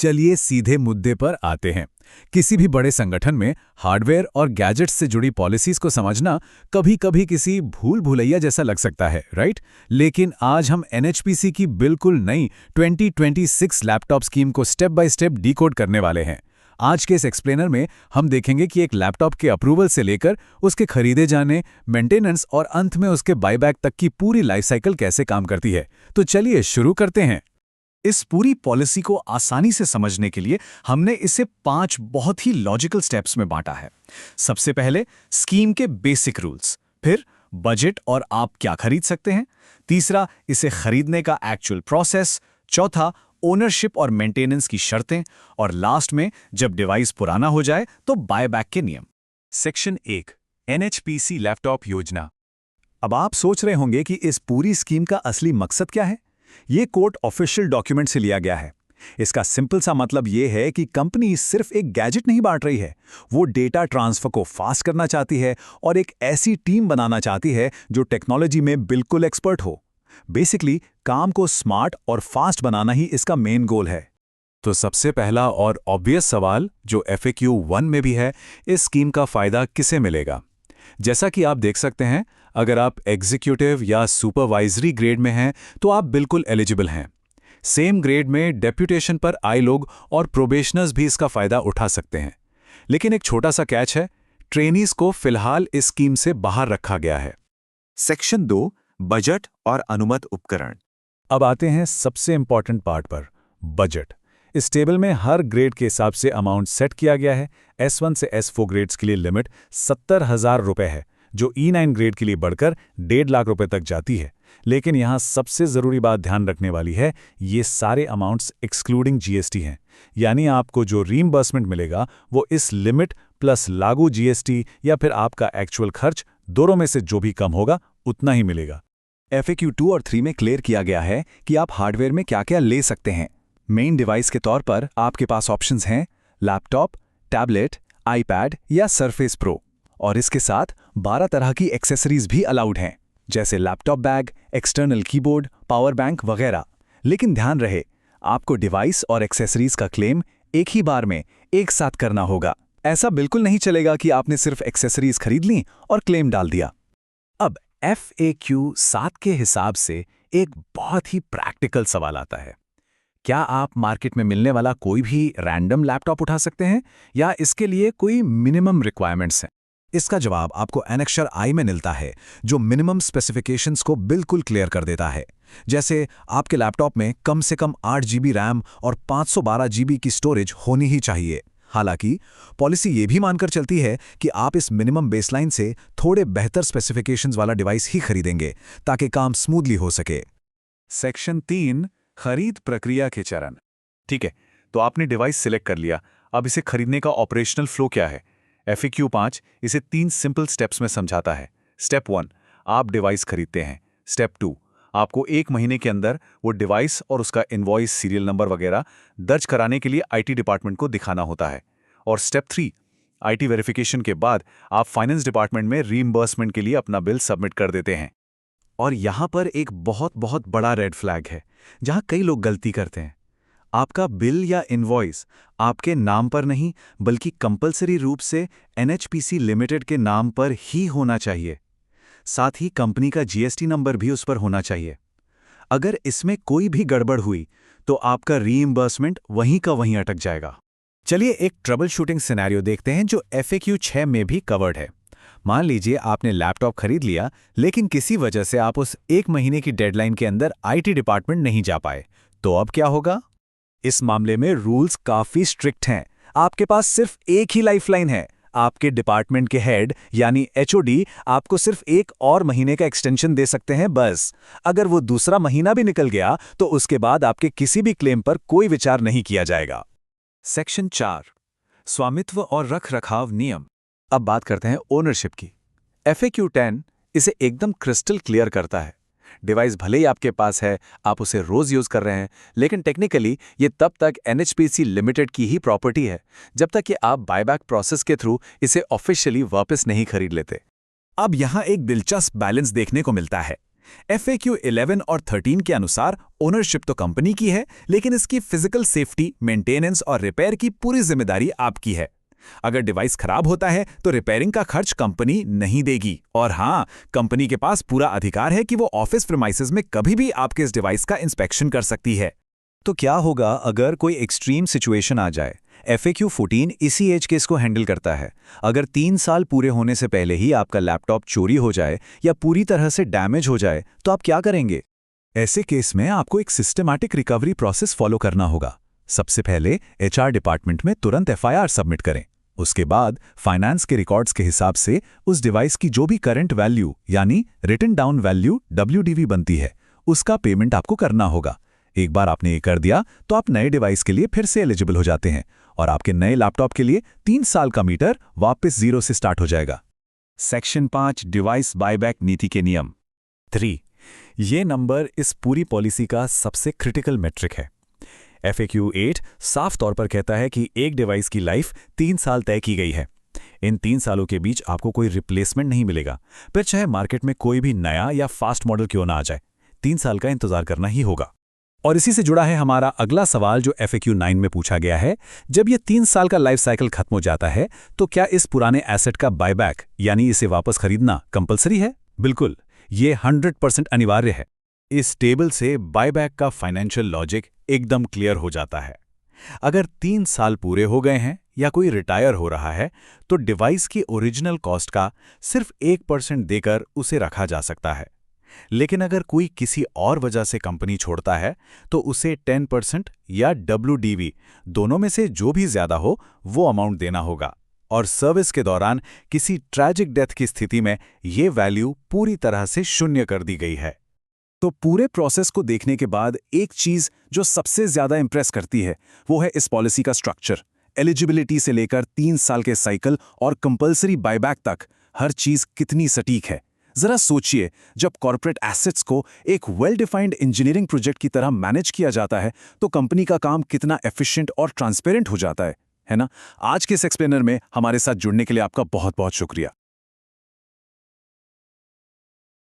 चलिए सीधे मुद्दे पर आते हैं। किसी भी बड़े संगठन में हार्डवेयर और गैजेट्स से जुड़ी पॉलिसीज को समझना कभी-कभी किसी भूल भुलैया जैसा लग सकता है, राइट? लेकिन आज हम एनएचपीसी की बिल्कुल नई 2026 लैपटॉप स्कीम को स्टेप बाय स्टेप डिकोड करने वाले हैं। आज के इस एक्सप्लेनर में हम देखेंगे कि एक लैपटॉप के अप्रूवल से लेकर उसके खरीदे जाने, मेंटेनेंस और अंत में उसके बायबैक तक की पूरी लाइफ साइकिल कैसे काम करती है। तो चलिए शुरू करते हैं। इस पूरी पॉलिसी को आसानी से समझने के लिए हमने इसे 5 बहुत ही लॉजिकल स्टेप्स में बांटा है। सबसे पहले स्कीम के बेसिक रूल्स, फिर बजट और आप क्या खरीद सकते हैं, तीसरा इसे खरीदने का एक्चुअल प्रोसेस, चौथा ओनरशिप और मेंटेनेंस की शर्तें, और लास्ट में जब डिवाइस पुराना हो जाए तो बायबैक के नियम। सेक्शन 1, एनएचपीसी लैपटॉप योजना। अब आप सोच रहे होंगे कि इस पूरी स्कीम का असली मकसद क्या है। ये कोट ऑफिशियल डॉक्यूमेंट से लिया गया है। इसका सिंपल सा मतलब ये है कि कंपनी सिर्फ एक गैजेट नहीं बांट रही है, वो डेटा ट्रांसफर को फास्ट करना चाहती है और एक ऐसी टीम बनाना चाहती है जो टेक्नोलॉजी में बिल्कुल एक्सपर्ट हो। बेसिकली काम को स्मार्ट और फास्ट बनाना ही इसका मेन गोल है। तो सबसे पहला और ऑब्वियस सवाल जो FAQ 1 में भी है, इस स्कीम का फायदा किसे मिलेगा? जैसा कि आप देख सकते हैं, अगर आप एग्जीक्यूटिव या सुपरवाइजरी ग्रेड में हैं तो आप बिल्कुल एलिजिबल हैं। सेम ग्रेड में डेप्यूटेशन पर आए लोग और प्रोबेशनर्स भी इसका फायदा उठा सकते हैं। लेकिन एक छोटा सा कैच है, ट्रेनीज को फिलहाल इस स्कीम से बाहर रखा गया है। सेक्शन 2, बजट और अनुमत उपकरण। अब आते हैं सबसे इंपॉर्टेंट पार्ट पर, बजट। इस टेबल में हर ग्रेड के हिसाब से अमाउंट सेट किया गया है। S1 से S4 ग्रेड्स के लिए लिमिट 70,000 रुपए है, जो E9 ग्रेड के लिए बढ़कर 1.5 लाख रुपए तक जाती है। लेकिन यहाँ सबसे ज़रूरी बात ध्यान रखने वाली है, ये सारे अमाउंट्स एक्सक्लूडिंग GST हैं। यानी आपको जो रीइंबर्समेंट मिलेगा वो इस लिमिट प्लस लागू GST या फिर आपका एक्चुअल खर्च, दोनों में से जो भी कम होगा उतना ही मिलेगा। FAQ 2 और 3 में क्लियर किया गया है कि आप हार्डवेयर में क्या क्या ले सकते हैं। मेन डिवाइस के तौर पर आपके पास ऑप्शंस हैं लैपटॉप, टैबलेट, आईपैड या सरफेस प्रो, और इसके साथ 12 तरह की एक्सेसरीज भी अलाउड हैं, जैसे laptop bag, external keyboard, power bank वगैरह। लेकिन ध्यान रहे, आपको डिवाइस और एक्सेसरीज का क्लेम एक ही बार में एक साथ करना होगा। ऐसा बिल्कुल नहीं चलेगा कि आपने सिर्फ एक्सेसरीज खरीद ली और क्लेम डाल दिया। अब FAQ 7 के हिसाब से एक बहुत ही प्रैक्टिकल सवाल आता है, क्या आप मार्केट में मिलने वाला कोई भी रैंडम लैपटॉप उठा सकते हैं या इसके लिए कोई मिनिमम रिक्वायरमेंट्स हैं? इसका जवाब आपको एनेक्सर I में मिलता है, जो मिनिमम स्पेसिफिकेशंस को बिल्कुल क्लियर कर देता है। जैसे आपके लैपटॉप में कम से कम 8 GB रैम और 512 GB की स्टोरेज होनी ही चाहिए। हालांकि पॉलिसी ये भी मानकर चलती है कि आप इस मिनिमम बेसलाइन से थोड़े बेहतर स्पेसिफिकेशंस वाला डिवाइस ही खरीदेंगे ताकि काम स्मूथली हो सके। सेक्शन 3, खरीद प्रक्रिया के चरण। ठीक है, तो आपने डिवाइस सिलेक्ट कर लिया, अब इसे खरीदने का ऑपरेशनल फ्लो क्या है? FAQ 5 इसे 3 सिंपल स्टेप्स में समझाता है। स्टेप 1, आप डिवाइस खरीदते हैं। स्टेप 2, आपको 1 महीने के अंदर वो डिवाइस और उसका इनवॉइस, सीरियल नंबर वगैरह दर्ज कराने के लिए IT डिपार्टमेंट को दिखाना होता है। और स्टेप 3, IT वेरिफिकेशन के बाद आप फाइनेंस डिपार्टमेंट में रीइंबर्समेंट के लिए अपना बिल सबमिट कर देते हैं। और यहाँ पर एक बहुत बहुत बड़ा रेड फ्लैग है, जहाँ कई लोग गलती करते हैं। आपका बिल या इनवॉइस आपके नाम पर नहीं, बल्कि कंपलसरी रूप से NHPC लिमिटेड के नाम पर ही होना चाहिए। साथ ही कंपनी का GST नंबर भी उस पर होना चाहिए। अगर इसमें कोई भी गड़बड़ हुई तो आपका रीइंबर्समेंट वहीं का वहीं अटक जाएगा। चलिए एक ट्रबल शूटिंग सिनेरियो देखते हैं जो FAQ 6 में भी कवर्ड है। मान लीजिए आपने लैपटॉप खरीद लिया, लेकिन किसी वजह से आप उस 1 महीने की डेडलाइन के अंदर IT डिपार्टमेंट नहीं जा पाए, तो अब क्या होगा? इस मामले में रूल्स काफी स्ट्रिक्ट हैं। आपके पास सिर्फ एक ही लाइफलाइन है। आपके डिपार्टमेंट के हेड यानी HOD आपको सिर्फ 1 और महीने का एक्सटेंशन दे सकते हैं बस। अगर वो दूसरा महीना भी निकल गया तो उसके बाद आपके किसी भी क्लेम पर कोई विचार नहीं किया जाएगा। सेक्शन 4, स्वामित्व और रखरखाव नियम। अब बात करते हैं ओनरशिप की। FAQ 10 इसे एकदम क्रिस्टल क्लियर करता है। डिवाइस भले ही आपके पास है, आप उसे रोज यूज कर रहे हैं, लेकिन टेक्निकली ये तब तक NHPC लिमिटेड की ही प्रॉपर्टी है जब तक कि आप बायबैक प्रोसेस के थ्रू इसे ऑफिशियली वापस नहीं खरीद लेते। अब यहाँ एक दिलचस्प बैलेंस देखने को मिलता है। FAQ 11 और 13 के अनुसार ओनरशिप तो कंपनी की है, लेकिन इसकी फिजिकल सेफ्टी, मेंटेनेंस और रिपेयर की पूरी जिम्मेदारी आपकी है। अगर डिवाइस खराब होता है तो रिपेयरिंग का खर्च कंपनी नहीं देगी। और हाँ, कंपनी के पास पूरा अधिकार है कि वो ऑफिस प्रीमाइसेस में कभी भी आपके इस डिवाइस का इंस्पेक्शन कर सकती है। तो क्या होगा अगर कोई एक्सट्रीम सिचुएशन आ जाए? FAQ 14 इसी एज केस को हैंडल करता है। अगर 3 साल पूरे होने से पहले ही आपका लैपटॉप चोरी हो जाए या पूरी तरह से डैमेज हो जाए तो आप क्या करेंगे? ऐसे केस में आपको एक सिस्टमैटिक रिकवरी प्रोसेस फॉलो करना होगा। सबसे पहले HR डिपार्टमेंट में तुरंत FIR सबमिट करें। उसके बाद फाइनेंस के रिकॉर्ड्स के हिसाब से उस डिवाइस की जो भी करंट वैल्यू यानी रिटन डाउन वैल्यू WDV बनती है, उसका पेमेंट आपको करना होगा। एक बार आपने ये कर दिया तो आप नए डिवाइस के लिए फिर से एलिजिबल हो जाते हैं और आपके नए लैपटॉप के लिए 3 साल का मीटर वापस 0 से स्टार्ट हो जाएगा। सेक्शन 5 डिवाइस बायबैक नीति के नियम 3। ये नंबर इस पूरी पॉलिसी का सबसे क्रिटिकल मेट्रिक है। FAQ 8 साफ तौर पर कहता है कि एक डिवाइस की लाइफ 3 साल तय की गई है। इन 3 सालों के बीच आपको कोई रिप्लेसमेंट नहीं मिलेगा, फिर चाहे मार्केट में कोई भी नया या फास्ट मॉडल क्यों ना आ जाए, 3 साल का इंतजार करना ही होगा। और इसी से जुड़ा है हमारा अगला सवाल जो FAQ 9 में पूछा गया है। जब ये 3 साल का लाइफ साइकिल खत्म हो जाता है तो क्या इस पुराने एसेट का बायबैक यानी इसे वापस खरीदना कंपलसरी है? बिल्कुल, ये 100% अनिवार्य है। इस टेबल से बायबैक का फाइनेंशियल लॉजिक एकदम क्लियर हो जाता है। अगर 3 साल पूरे हो गए हैं या कोई रिटायर हो रहा है तो डिवाइस की ओरिजिनल कॉस्ट का सिर्फ 1% देकर उसे रखा जा सकता है। लेकिन अगर कोई किसी और वजह से कंपनी छोड़ता है तो उसे 10% या WDV दोनों में से जो भी ज्यादा हो वो अमाउंट देना होगा। और सर्विस के दौरान किसी ट्रैजिक डेथ की स्थिति में ये वैल्यू पूरी तरह से शून्य कर दी गई है। तो पूरे प्रोसेस को देखने के बाद एक चीज जो सबसे ज्यादा इंप्रेस करती है वो है इस पॉलिसी का स्ट्रक्चर। एलिजिबिलिटी से लेकर 3 साल के साइकिल और कंपल्सरी बायबैक तक हर चीज कितनी सटीक है। जरा सोचिए, जब कॉर्पोरेट एसेट्स को एक वेल डिफाइंड इंजीनियरिंग प्रोजेक्ट की तरह मैनेज किया जाता है तो कंपनी का काम कितना एफिशिएंट और ट्रांसपेरेंट हो जाता है ना? आज के इस एक्सप्लेनर में हमारे साथ जुड़ने के लिए आपका बहुत बहुत शुक्रिया।